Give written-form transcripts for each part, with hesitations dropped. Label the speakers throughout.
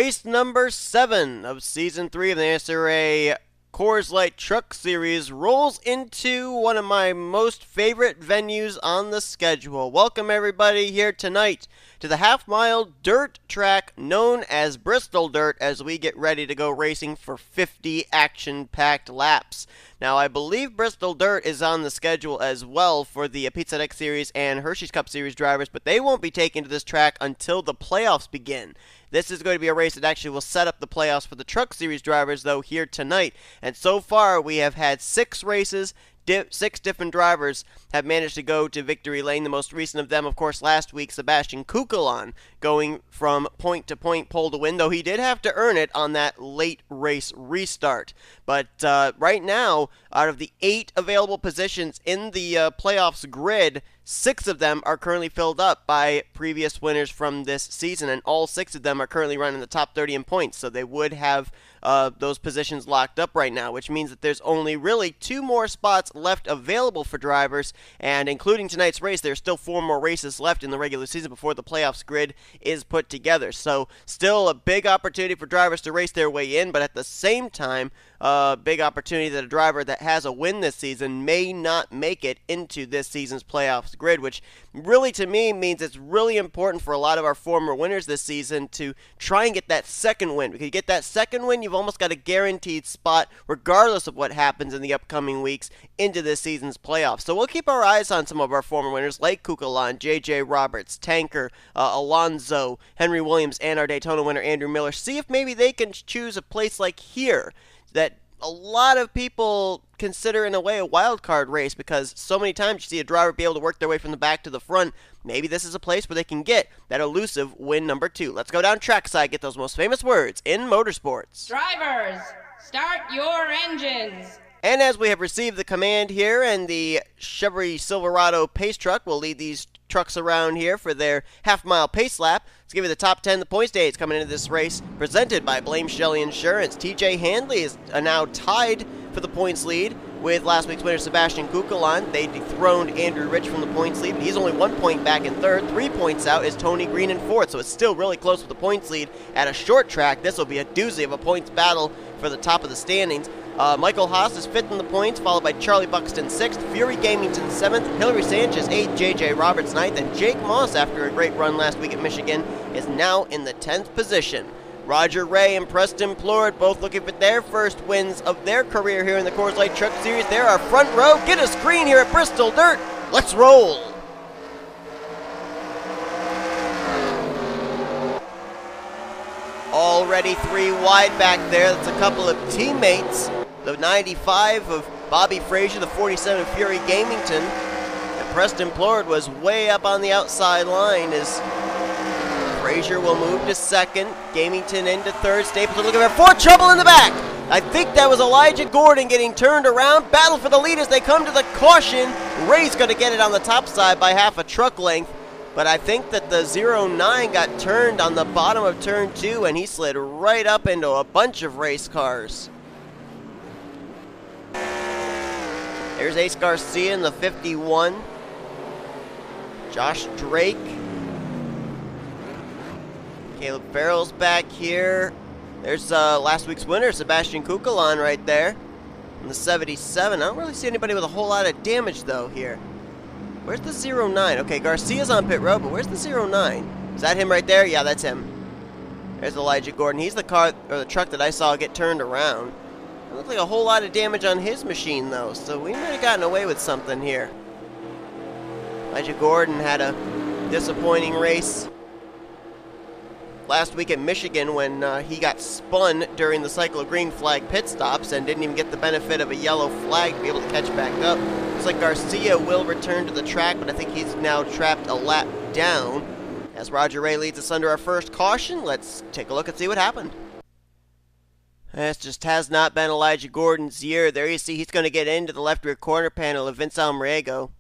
Speaker 1: Race number 7 of Season 3 of the NNSCRA Coors Light Truck Series rolls into one of my most favorite venues on the schedule. Welcome everybody here tonight to the half-mile dirt track known as Bristol Dirt as we get ready to go racing for 50 action-packed laps. Now, I believe Bristol Dirt is on the schedule as well for the Pizza Deck Series and Hershey's Cup Series drivers, but they won't be taken to this track until the playoffs begin. This is going to be a race that actually will set up the playoffs for the Truck Series drivers, though, here tonight. And so far, we have had 6 races. 6 different drivers have managed to go to victory lane. The most recent of them, of course, last week, Sebastian Kukulon, going from point to point, pole to win, though he did have to earn it on that late race restart. But right now, out of the 8 available positions in the playoffs grid, 6 of them are currently filled up by previous winners from this season, and all 6 of them are currently running the top 30 in points, so they would have those positions locked up right now, which means that there's only really 2 more spots left available for drivers, and including tonight's race, there's still 4 more races left in the regular season before the playoffs grid is put together. So still a big opportunity for drivers to race their way in, but at the same time, big opportunity that a driver that has a win this season may not make it into this season's playoffs grid, which really to me means it's really important for a lot of our former winners this season to try and get that second win. Because you get that second win, you've almost got a guaranteed spot, regardless of what happens in the upcoming weeks, into this season's playoffs. So we'll keep our eyes on some of our former winners like Kukulon, J.J. Roberts, Tanker, Alonso, Henry Williams, and our Daytona winner Andrew Miller. See if maybe they can choose a place like here that a lot of people consider in a way a wild card race, because so many times you see a driver be able to work their way from the back to the front. Maybe this is a place where they can get that elusive win number 2. Let's go down trackside, get those most famous words in motorsports.
Speaker 2: Drivers, start your engines.
Speaker 1: And as we have received the command here, and the Chevy Silverado pace truck will lead these trucks around here for their half-mile pace lap. Let's give you the top 10 the points days coming into this race, presented by Blame Shelley Insurance. T.J. Handley is now tied for the points lead with last week's winner Sebastian Kukulon. They dethroned Andrew Rich from the points lead, but he's only 1 point back in third. 3 points out is Tony Green in fourth, so it's still really close with the points lead. At a short track, this will be a doozy of a points battle for the top of the standings. Michael Haas is 5th in the points, followed by Charlie Buxton 6th, Fury Gamington 7th, Hillary Sanchez 8th, J.J. Roberts 9th, and Jake Moss, after a great run last week at Michigan, is now in the 10th position. R Rey and P Plourd both looking for their first wins of their career here in the Coors Light Truck Series. They're our front row. Get a screen here at Bristol Dirt. Let's roll. Already 3 wide back there. That's a couple of teammates. The 95 of Bobby Fraser, the 47 of Fury Gamington. And P Plourd was way up on the outside line as Fraser will move to second. Gamington into third. Stapleton looking for 4. Trouble in the back. I think that was Elijah Gordon getting turned around. Battle for the lead as they come to the caution. Ray's going to get it on the top side by half a truck length. But I think that the 09 got turned on the bottom of turn 2, and he slid right up into a bunch of race cars. There's Ace Garcia in the 51. Josh Drake. Caleb Farrell's back here. There's last week's winner, Sebastian Kukulon, right there in the 77. I don't really see anybody with a whole lot of damage, though, here. Where's the 09? Okay, Garcia's on pit road, but where's the 09? Is that him right there? Yeah, that's him. There's Elijah Gordon. He's the car, or the truck that I saw get turned around. It looked like a whole lot of damage on his machine, though, so we might have gotten away with something here. Elijah Gordon had a disappointing race last week at Michigan when he got spun during the cycle of green flag pit stops and didn't even get the benefit of a yellow flag to be able to catch back up. Looks like Garcia will return to the track, but I think he's now trapped a lap down. As R Rey leads us under our first caution, let's take a look and see what happened. This just has not been Elijah Gordon's year. There you see he's going to get into the left rear corner panel of V Almariego.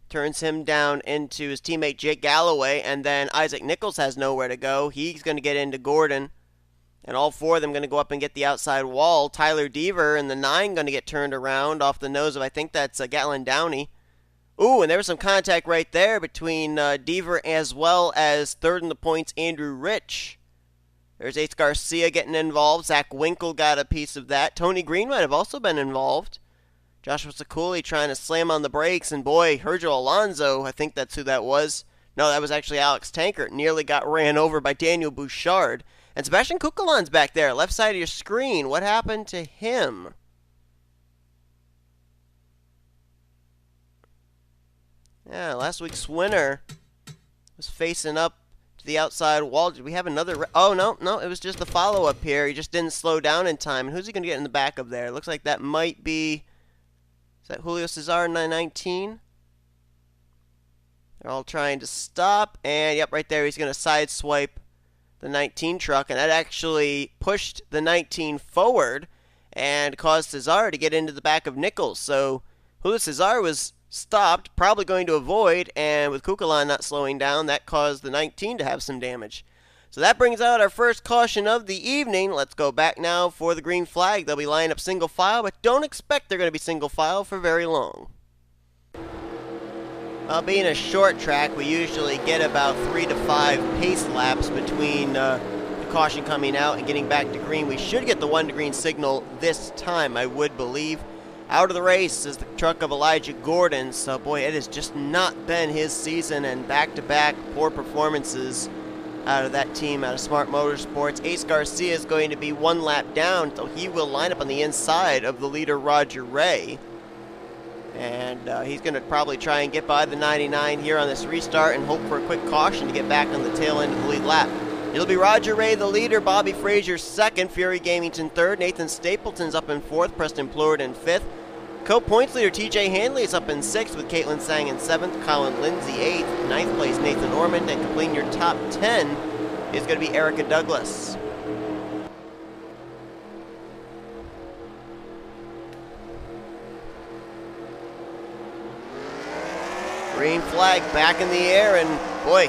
Speaker 1: Turns him down into his teammate J Galloway, and then I Nicholls has nowhere to go. He's going to get into Gordon, and all 4 of them going to go up and get the outside wall. Tyler Deaver in the 9 going to get turned around off the nose of, I think that's J Downey. Ooh, and there was some contact right there between Deaver as well as 3rd in the points Andrew Rich. There's H Garcia getting involved. Z Winkle got a piece of that. Tony Green might have also been involved. Joshua Sekuli trying to slam on the brakes, and boy, H Alonso, I think that's who that was. No, that was actually Alex Tankert. Nearly got ran over by Daniel Bouchard. And Sebastian Kukelan's back there, left side of your screen. What happened to him? Yeah, last week's winner was facing up to the outside wall. Did we have another? Oh, no, it was just the follow-up here. He just didn't slow down in time. And who's he going to get in the back of there? It looks like that might be... Is that Julio Cesar 919? They're all trying to stop. And, yep, right there, he's going to sideswipe the 19 truck. And that actually pushed the 19 forward and caused Cesar to get into the back of Nicholls. So Julio Cesar was stopped, probably going to avoid, and with Kukelan not slowing down, that caused the 19 to have some damage. So that brings out our first caution of the evening. Let's go back now for the green flag. They'll be lining up single file, but don't expect they're going to be single file for very long. Being a short track, we usually get about 3 to 5 pace laps between the caution coming out and getting back to green. We should get the 1 to green signal this time, I would believe. Out of the race is the truck of Elijah Gordon. So, boy, it has just not been his season, and back-to-back poor performances out of that team, out of Smart Motorsports. Ace Garcia is going to be 1 lap down, so he will line up on the inside of the leader, R Rey. And he's going to probably try and get by the 99 here on this restart and hope for a quick caution to get back on the tail end of the lead lap. It'll be R Rey the leader, Bobby Fraser second, Fury Gamington third, Nathan Stapleton's up in fourth, Preston Plourd in fifth. Co-points leader T Handley is up in sixth with C Tsang in seventh, Colin Lindsay eighth, ninth place Nathan Ormond, and completing your top 10 is going to be Erica Douglas. Green flag back in the air, and boy,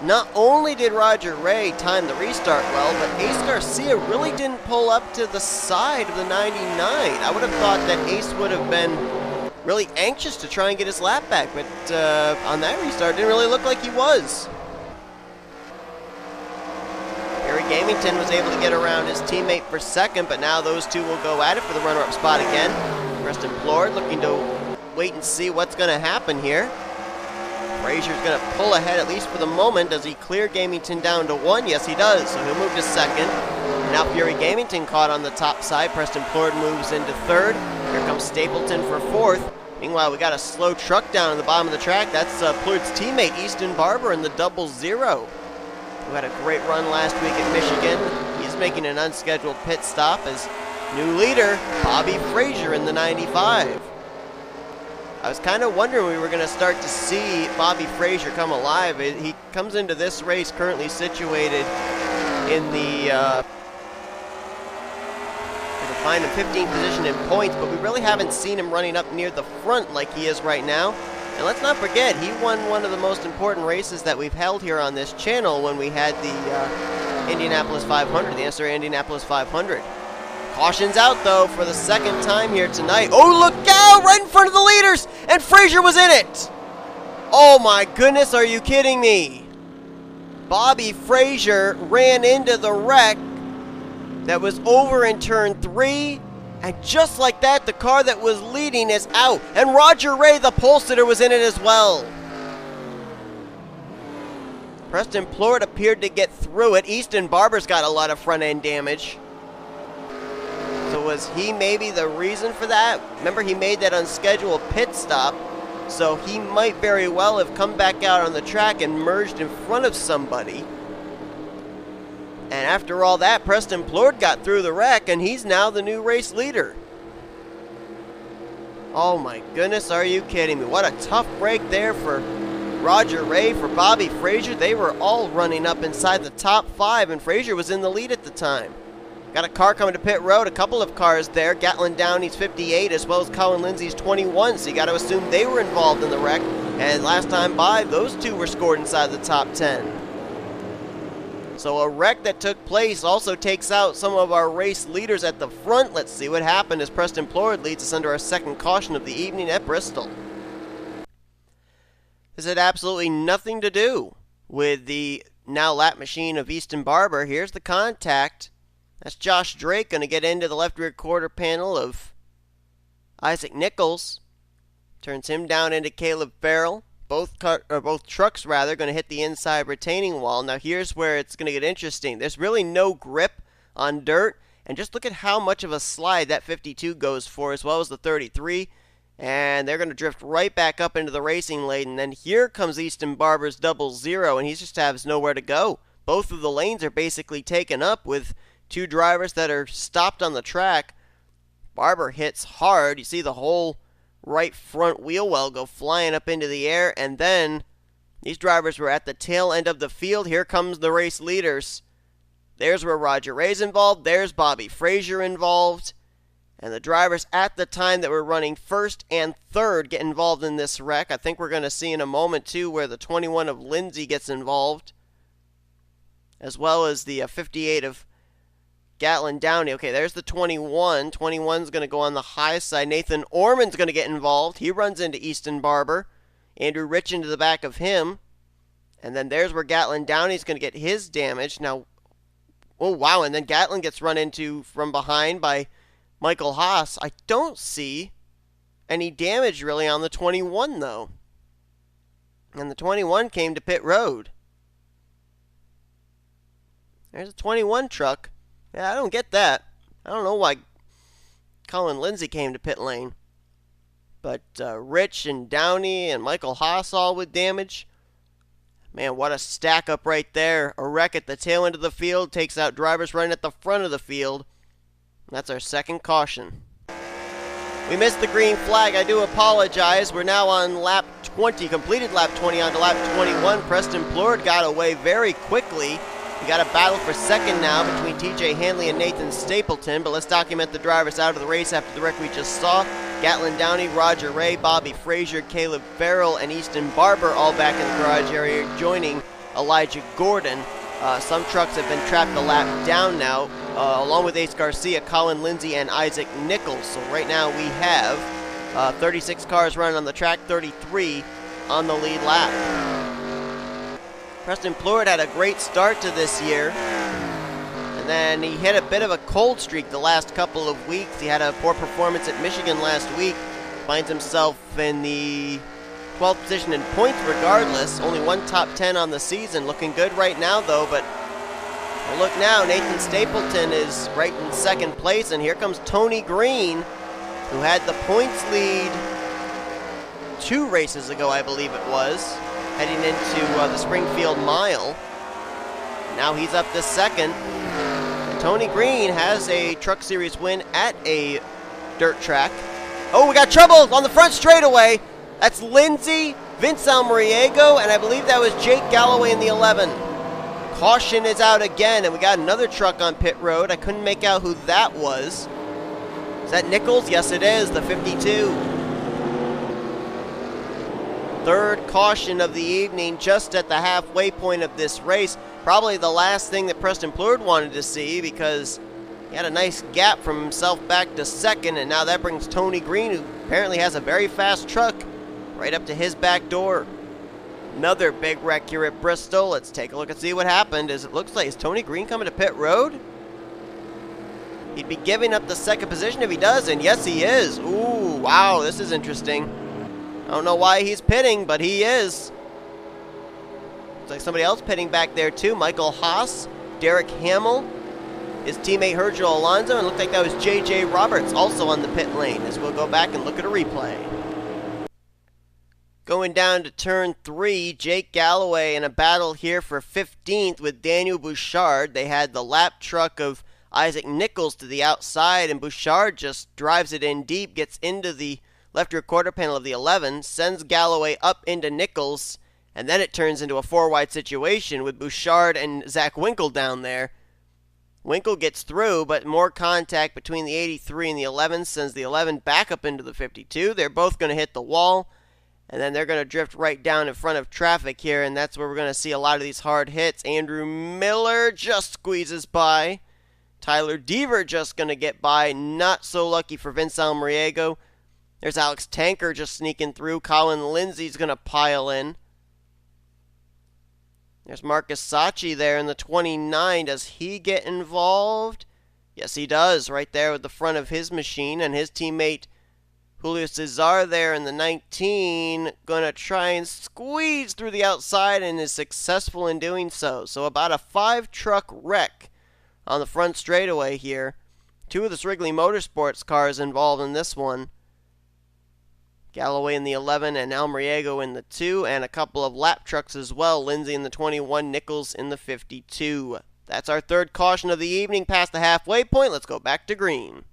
Speaker 1: not only did R Rey time the restart well, but Ace Garcia really didn't pull up to the side of the 99. I would have thought that Ace would have been really anxious to try and get his lap back, but on that restart, it didn't really look like he was. Fury Gamington was able to get around his teammate for second, but now those two will go at it for the runner-up spot again. Preston Plourd looking to wait and see what's going to happen here. Fraser's going to pull ahead, at least for the moment. Does he clear Gamington down to 1? Yes, he does. So he'll move to second. Now Fury Gamington caught on the top side. Preston Plourd moves into third. Here comes Stapleton for fourth. Meanwhile, we got a slow truck down at the bottom of the track. That's Plourd's teammate, Easton Barber, in the 00, who had a great run last week at Michigan. He's making an unscheduled pit stop as new leader, Bobby Fraser, in the 95. I was kind of wondering we were going to start to see Bobby Fraser come alive. He comes into this race currently situated in the find him 15th position in points, but we really haven't seen him running up near the front like he is right now. And let's not forget, he won one of the most important races that we've held here on this channel when we had the Indianapolis 500, the NSRA Indianapolis 500. Caution's out, though, for the second time here tonight. Oh, look out! Right in front of the leaders! And Fraser was in it! Oh, my goodness, are you kidding me? Bobby Fraser ran into the wreck that was over in turn 3. And just like that, the car that was leading is out. And R Rey, the pole sitter, was in it as well. Preston Plourd appeared to get through it. Easton Barber's got a lot of front-end damage. So was he maybe the reason for that? Remember, he made that unscheduled pit stop, so he might very well have come back out on the track and merged in front of somebody. And after all that, Preston Plourd got through the wreck, and he's now the new race leader. Oh my goodness, are you kidding me? What a tough break there for R Rey, for Bobby Fraser. They were all running up inside the top 5, and Fraser was in the lead at the time. Got a car coming to pit road, a couple of cars there. Gatlin Downey's 58 as well as Colin Lindsay's 21, so you got to assume they were involved in the wreck. And last time by, those two were scored inside the top 10. So a wreck that took place also takes out some of our race leaders at the front. Let's see what happened as Preston Plourd leads us under our second caution of the evening at Bristol. This had absolutely nothing to do with the now lap machine of Easton Barber. Here's the contact. That's Josh Drake going to get into the left rear quarter panel of Isaac Nicholls. Turns him down into Caleb Farrell. Both trucks going to hit the inside retaining wall. Now here's where it's going to get interesting. There's really no grip on dirt. And just look at how much of a slide that 52 goes for, as well as the 33. And they're going to drift right back up into the racing lane. And then here comes Easton Barber's 00, and he just has nowhere to go. Both of the lanes are basically taken up with two drivers that are stopped on the track. Barber hits hard. You see the whole right front wheel well go flying up into the air. And then these drivers were at the tail end of the field. Here comes the race leaders. There's where Roger Ray's involved. There's Bobby Fraser involved. And the drivers at the time that were running first and third get involved in this wreck. I think we're going to see in a moment, too, where the 21 of Lindsay gets involved, as well as the 58 of Downey. Okay, there's the 21. 21's going to go on the high side. Nathan Ormond's going to get involved. He runs into Easton Barber. Andrew Rich into the back of him. And then there's where Downey's going to get his damage. Now, oh, wow, and then Gatlin gets run into from behind by Michael Haas. I don't see any damage really on the 21, though. And the 21 came to pit road. There's a 21 truck. Yeah, I don't get that. I don't know why Colin Lindsay came to pit lane. But Rich and Downey and Michael Haas all with damage. Man, what a stack up right there. A wreck at the tail end of the field takes out drivers running at the front of the field. That's our second caution. We missed the green flag. I do apologize. We're now on lap 20, completed lap 20 on to lap 21. Preston Plourd got away very quickly. We got a battle for second now between T Handley and N Stapleton, but let's document the drivers out of the race after the wreck we just saw. Downey, Roger Ray, Bobby Fraser, Caleb Farrell, and Easton Barber all back in the garage area, joining Elijah Gordon. Some trucks have been trapped a lap down now, along with Ace Garcia, Colin Lindsay, and Isaac Nicholls. So right now we have 36 cars running on the track, 33 on the lead lap. Preston Plourd had a great start to this year, and then he hit a bit of a cold streak the last couple of weeks. He had a poor performance at Michigan last week, finds himself in the 12th position in points regardless. Only one top 10 on the season. Looking good right now, though, but look now, N Stapleton is right in second place, and here comes Tony Green, who had the points lead 2 races ago, I believe it was, heading into the Springfield Mile. Now he's up to second. And Tony Green has a Truck Series win at a dirt track. Oh, we got trouble on the front straightaway. That's Lindsay, Vince Almariego, and I believe that was J Galloway in the 11. Caution is out again, and we got another truck on pit road. I couldn't make out who that was. Is that Nicholls? Yes, it is, the 52. Third caution of the evening, just at the halfway point of this race. Probably the last thing that Preston Plourd wanted to see, because he had a nice gap from himself back to second, and now that brings Tony Green, who apparently has a very fast truck, right up to his back door. Another big wreck here at Bristol. Let's take a look and see what happened. As it looks like, is Tony Green coming to pit road? He'd be giving up the second position if he does, and yes, he is. Ooh, wow, this is interesting. I don't know why he's pitting, but he is. Looks like somebody else pitting back there too. Michael Haas, Derek Hamill, his teammate H Alonso, and it looked like that was J.J. Roberts also on the pit lane, as we'll go back and look at a replay. Going down to turn 3, J Galloway in a battle here for 15th with Daniel Bouchard. They had the lap truck of Isaac Nicholls to the outside, and Bouchard just drives it in deep, gets into the left rear quarter panel of the 11, sends Galloway up into Nicholls, and then it turns into a 4-wide situation with Bouchard and Z Winkle down there. Winkle gets through, but more contact between the 83 and the 11 sends the 11 back up into the 52. They're both going to hit the wall, and then they're going to drift right down in front of traffic here, and that's where we're going to see a lot of these hard hits. Andrew Miller just squeezes by. Tyler Deaver just going to get by. Not so lucky for Vince Almariego. There's Alex Tanker just sneaking through. Colin Lindsay's going to pile in. There's Marcus Saatchi there in the 29. Does he get involved? Yes, he does, right there with the front of his machine, and his teammate J Cesar there in the 19, gonna try and squeeze through the outside and is successful in doing so. So about a 5-truck wreck on the front straightaway here. 2 of the Wrigley Motorsports cars involved in this one. Galloway in the 11 and Almariego in the 2, and a couple of lap trucks as well. Lindsay in the 21, Nicholls in the 52. That's our third caution of the evening, past the halfway point. Let's go back to green.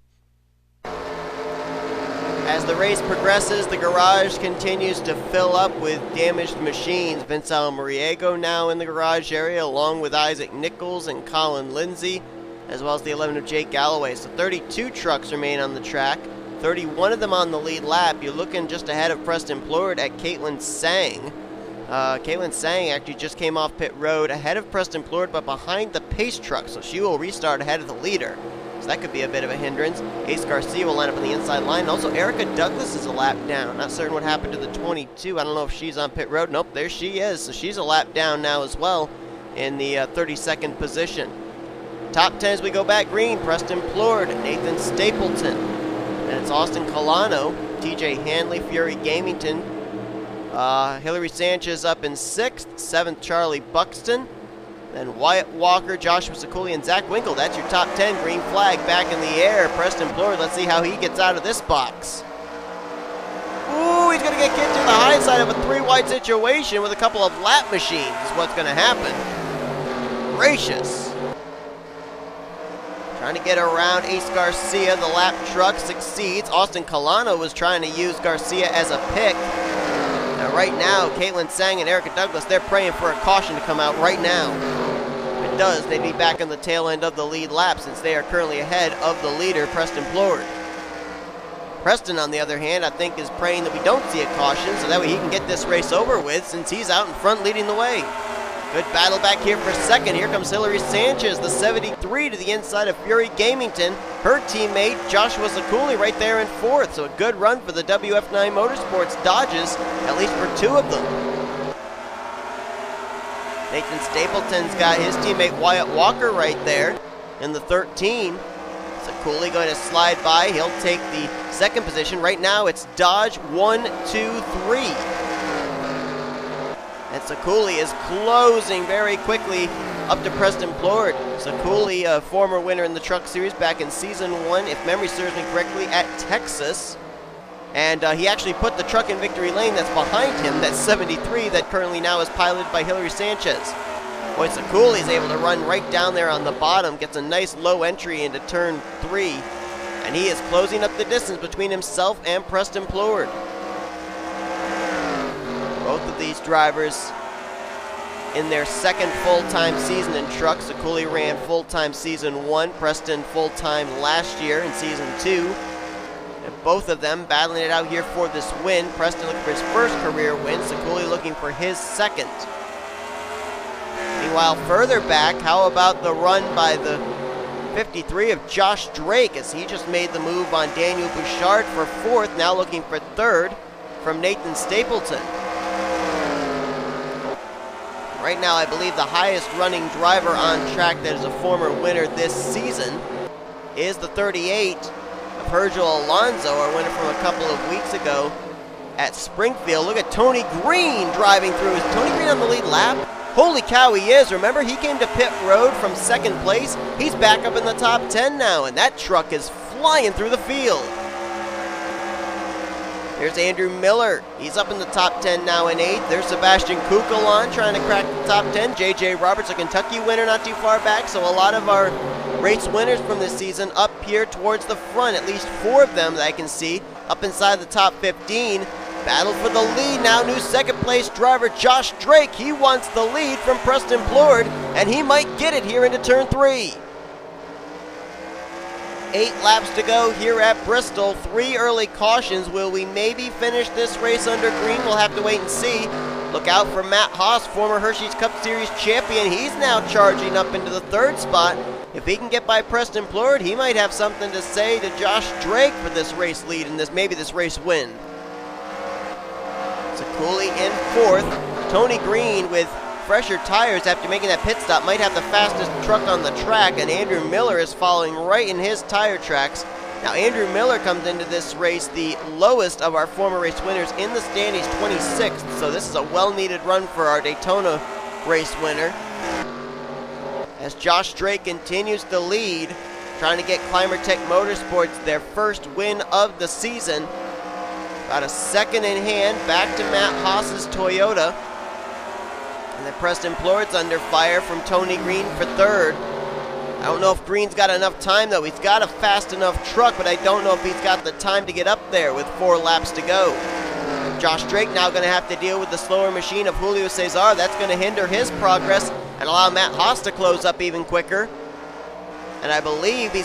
Speaker 1: As the race progresses, the garage continues to fill up with damaged machines. Vince Almariego now in the garage area, along with Isaac Nicholls and Colin Lindsay, as well as the 11 of J Galloway. So 32 trucks remain on the track, 31 of them on the lead lap. You're looking just ahead of Preston Plourd at C Tsang. C Tsang actually just came off pit road ahead of Preston Plourd, but behind the pace truck, so she will restart ahead of the leader. So that could be a bit of a hindrance. A Garcia will line up on the inside line. Also, Erica Douglas is a lap down. Not certain what happened to the 22. I don't know if she's on pit road. Nope, there she is. So she's a lap down now as well in the 32nd position. Top 10 as we go back green. Preston Plourd, Nathan Stapleton. And it's Austin Kolano, T Handley, Fury Gamington. H Sanchez up in 6th. 7th, Charlie Buxton. Then Wyatt Walker, Joshua Sakuli, and Z Winkle. That's your top 10. Green flag back in the air. Preston Plourd, let's see how he gets out of this box. Ooh, he's going to get kicked to the high side of a 3-wide situation with a couple of lap machines is what's going to happen. Gracious. Trying to get around Ace Garcia. The lap truck succeeds. Austin Kolano was trying to use Garcia as a pick. Now, right now, C Tsang and Erica Douglas, they're praying for a caution to come out right now. If it does, they'd be back on the tail end of the lead lap since they are currently ahead of the leader, Preston Plourd. Preston, on the other hand, I think is praying that we don't see a caution so that way he can get this race over with since he's out in front leading the way. Good battle back here for second. Here comes H Sanchez, the 73 to the inside of Fury Gamington. Her teammate, Joshua Sakuli, right there in 4th. So a good run for the WF9 Motorsports Dodges, at least for 2 of them. Nathan Stapleton's got his teammate Wyatt Walker right there in the 13. Sakuli going to slide by. He'll take the 2nd position. Right now it's Dodge 1, 2, 3. And Sakuli is closing very quickly up to Preston Plourd. Sakuli, a former winner in the Truck Series back in Season 1, if memory serves me correctly, at Texas. And he actually put the truck in victory lane that's behind him, that 73 that currently now is piloted by H Sanchez. Boy, Sakuli is able to run right down there on the bottom, gets a nice low entry into turn 3, and he is closing up the distance between himself and Preston Plourd. Both of these drivers in their 2nd full-time season in trucks. Sakuli ran full-time Season 1, Preston full-time last year in Season 2. And both of them battling it out here for this win. Preston looking for his first career win, Sakuli looking for his 2nd. Meanwhile, further back, how about the run by the 53 of Josh Drake as he just made the move on Daniel Bouchard for 4th, now looking for 3rd from Nathan Stapleton. Right now, I believe the highest running driver on track that is a former winner this season is the 38 of H Alonso, our winner from a couple of weeks ago at Springfield. Look at Tony Green driving through. Is Tony Green on the lead lap? Holy cow, he is. Remember, he came to pit road from 2nd place. He's back up in the top 10 now, and that truck is flying through the field. There's Andrew Miller. He's up in the top 10 now in 8th. There's Sebastian Kukulon trying to crack the top 10. J.J. Roberts, a Kentucky winner not too far back. So a lot of our race winners from this season up here towards the front. At least 4 of them that I can see up inside the top 15. Battle for the lead now. New 2nd place driver Josh Drake. He wants the lead from Preston Plourd, and he might get it here into turn 3. 8 laps to go here at Bristol. 3 early cautions. Will we maybe finish this race under green? We'll have to wait and see. Look out for Matt Haas, former Hershey's Cup Series champion. He's now charging up into the 3rd spot. If he can get by Preston Plourd, he might have something to say to Josh Drake for this race lead and maybe this race win. Sakuli in 4th. Tony Green with fresher tires after making that pit stop, might have the fastest truck on the track, and Andrew Miller is following right in his tire tracks. Now, Andrew Miller comes into this race the lowest of our former race winners in the standings, 26th, so this is a well-needed run for our Daytona race winner. As Josh Drake continues to lead, trying to get Climatech Motorsports their first win of the season. Got a second in hand, back to Matt Haas's Toyota. And then Preston Plourd's under fire from Tony Green for third. I don't know if Green's got enough time though. He's got a fast enough truck, but I don't know if he's got the time to get up there with 4 laps to go. Josh Drake now going to have to deal with the slower machine of Julio Cesar. That's going to hinder his progress and allow Matt Haas to close up even quicker. And I believe he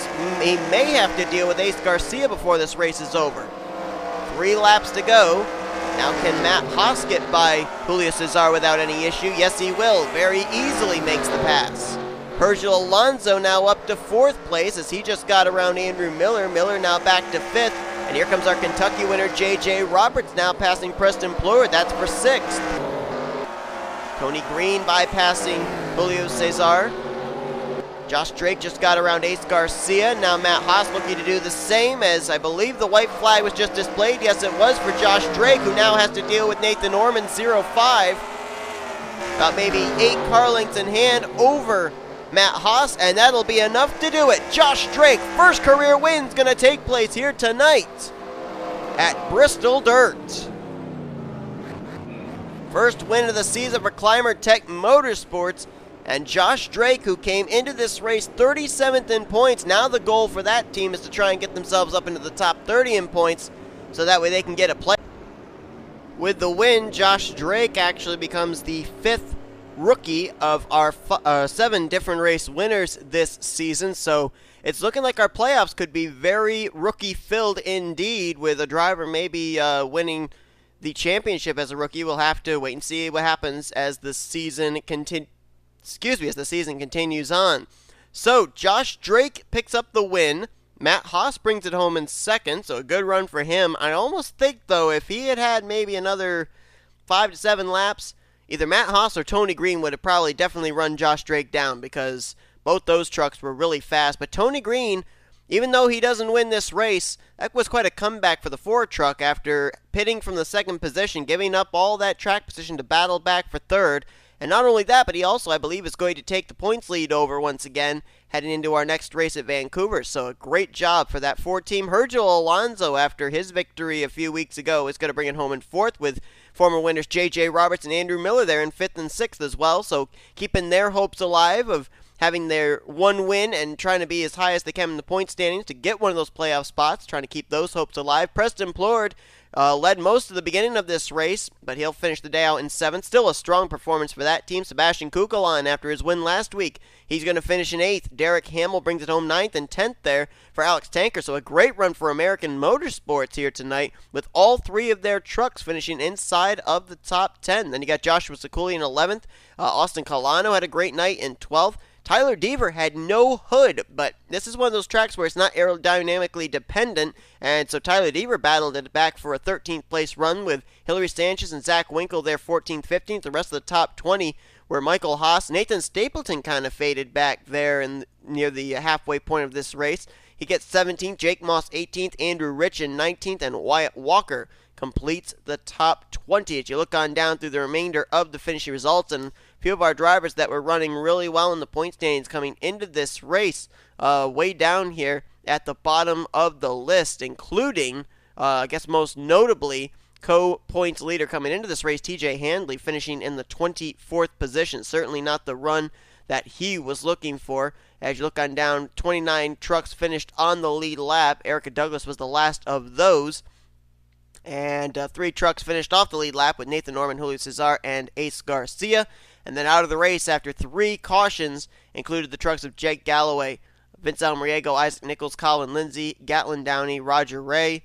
Speaker 1: may have to deal with Ace Garcia before this race is over. 3 laps to go. Now can Matt Haas get by Julio Cesar without any issue? Yes, he will. Very easily makes the pass. H Alonso now up to 4th place as he just got around Andrew Miller. Miller now back to 5th. And here comes our Kentucky winner, J.J. Roberts, now passing Preston Plourd. That's for 6th. Tony Green bypassing Julio Cesar. Josh Drake just got around Ace Garcia. Now Matt Haas looking to do the same, as I believe the white flag was just displayed. Yes, it was for Josh Drake, who now has to deal with Nathan Ormond, 05. About maybe 8 car lengths in hand over Matt Haas, and that'll be enough to do it. Josh Drake, first career win's going to take place here tonight at Bristol Dirt. First win of the season for Climatech Motorsports. And Josh Drake, who came into this race 37th in points, now the goal for that team is to try and get themselves up into the top 30 in points, so that way they can get a play. With the win, Josh Drake actually becomes the 5th rookie of our 7 different race winners this season, so it's looking like our playoffs could be very rookie-filled indeed, with a driver maybe winning the championship as a rookie. We'll have to wait and see what happens as the season continues. As the season continues on. So, Josh Drake picks up the win. Matt Haas brings it home in 2nd, so a good run for him. I almost think, though, if he had had maybe another 5 to 7 laps, either Matt Haas or Tony Green would have probably definitely run Josh Drake down, because both those trucks were really fast. But Tony Green, even though he doesn't win this race, that was quite a comeback for the Ford truck after pitting from the 2nd position, giving up all that track position to battle back for 3rd. And not only that, but he also, I believe, is going to take the points lead over once again, heading into our next race at Vancouver. So a great job for that Ford team. H Alonso, after his victory a few weeks ago, is going to bring it home in 4th, with former winners J.J. Roberts and Andrew Miller there in 5th and 6th as well. So keeping their hopes alive of having their one win and trying to be as high as they can in the point standings to get one of those playoff spots, trying to keep those hopes alive. Preston Plourd led most of the beginning of this race, but he'll finish the day out in 7th. Still a strong performance for that team. Sebastian Kukulon, after his win last week, he's going to finish in 8th. Derek Hamill brings it home 9th, and 10th there for Alex Tanker. So a great run for American Motorsports here tonight, with all 3 of their trucks finishing inside of the top 10. Then you got Joshua Sekuli in 11th. Austin Colano had a great night in 12th. Tyler Deaver had no hood, but this is one of those tracks where it's not aerodynamically dependent, and so Tyler Deaver battled it back for a 13th place run, with Hillary Sanchez and Zach Winkle there 14th, 15th. The rest of the top 20 were Michael Haas. Nathan Stapleton kind of faded back there near the halfway point of this race. He gets 17th, Jake Moss 18th, Andrew Rich in 19th, and Wyatt Walker completes the top 20. As you look on down through the remainder of the finishing results, and a few of our drivers that were running really well in the point standings coming into this race, way down here at the bottom of the list, including, I guess most notably, co-points leader coming into this race, T Handley, finishing in the 24th position. Certainly not the run that he was looking for. As you look on down, 29 trucks finished on the lead lap. Erica Douglas was the last of those. And 3 trucks finished off the lead lap, with Nathan Ormond, Julio Cesar, and Ace Garcia. And then out of the race after 3 cautions included the trucks of J Galloway, Vince Almariego, I Nicholls, Colin Lindsay, Gatlin Downey, Roger Ray,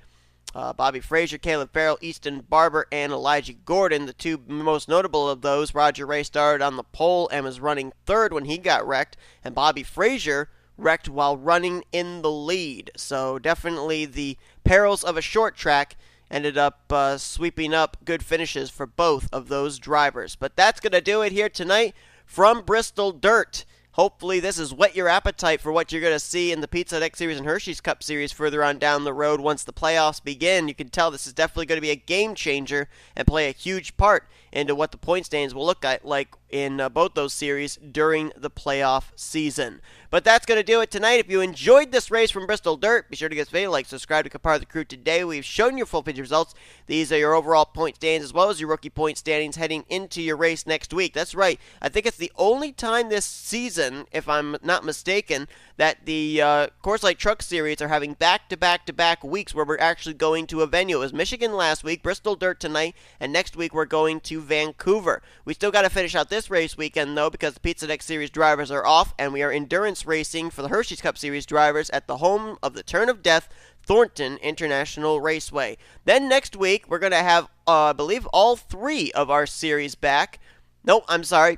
Speaker 1: Bobby Fraser, Caleb Farrell, Easton Barber, and Elijah Gordon. The 2 most notable of those, Roger Ray started on the pole and was running 3rd when he got wrecked, and Bobby Fraser wrecked while running in the lead. So definitely the perils of a short track. ended up sweeping up good finishes for both of those drivers. But that's going to do it here tonight from Bristol Dirt. Hopefully this has whet your appetite for what you're going to see in the Pizza Hut X Series and Hershey's Cup Series further on down the road once the playoffs begin. You can tell this is definitely going to be a game changer and play a huge part into what the point standings will look like in both those series during the playoff season. But that's going to do it tonight. If you enjoyed this race from Bristol Dirt, be sure to give us a video, like, subscribe to become part of the crew today. We've shown you full picture results. These are your overall point standings as well as your rookie point standings heading into your race next week. That's right. I think it's the only time this season, if I'm not mistaken, that the Coors Light Truck Series are having back-to-back-to-back weeks where we're actually going to a venue. It was Michigan last week, Bristol Dirt tonight, and next week we're going to Vancouver. We still got to finish out this race weekend, though, because the Pizza Hut X Series drivers are off, and we are endurance racing for the Hershey's Cup Series drivers at the home of the Turn of Death, Thornton International Raceway. Then next week, we're going to have, I believe, all three of our series back. Nope, I'm sorry.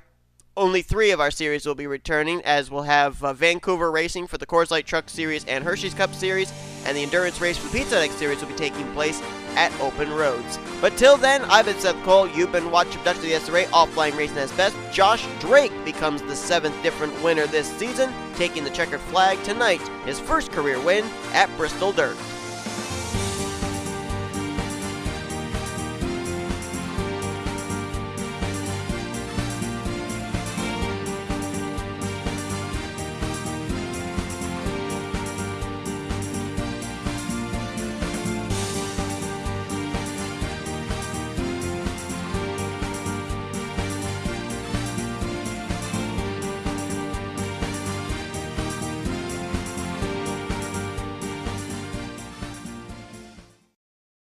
Speaker 1: Only three of our series will be returning, as we'll have Vancouver racing for the Coors Light Truck Series and Hershey's Cup Series, and the endurance race for the Pizza Hut X Series will be taking place at Open Roads. But till then, I've been Seth Cole. You've been watching Dutch of the SRA Offline Racing as Best. Josh Drake becomes the 7th different winner this season, taking the checkered flag tonight, his first career win at Bristol Dirt.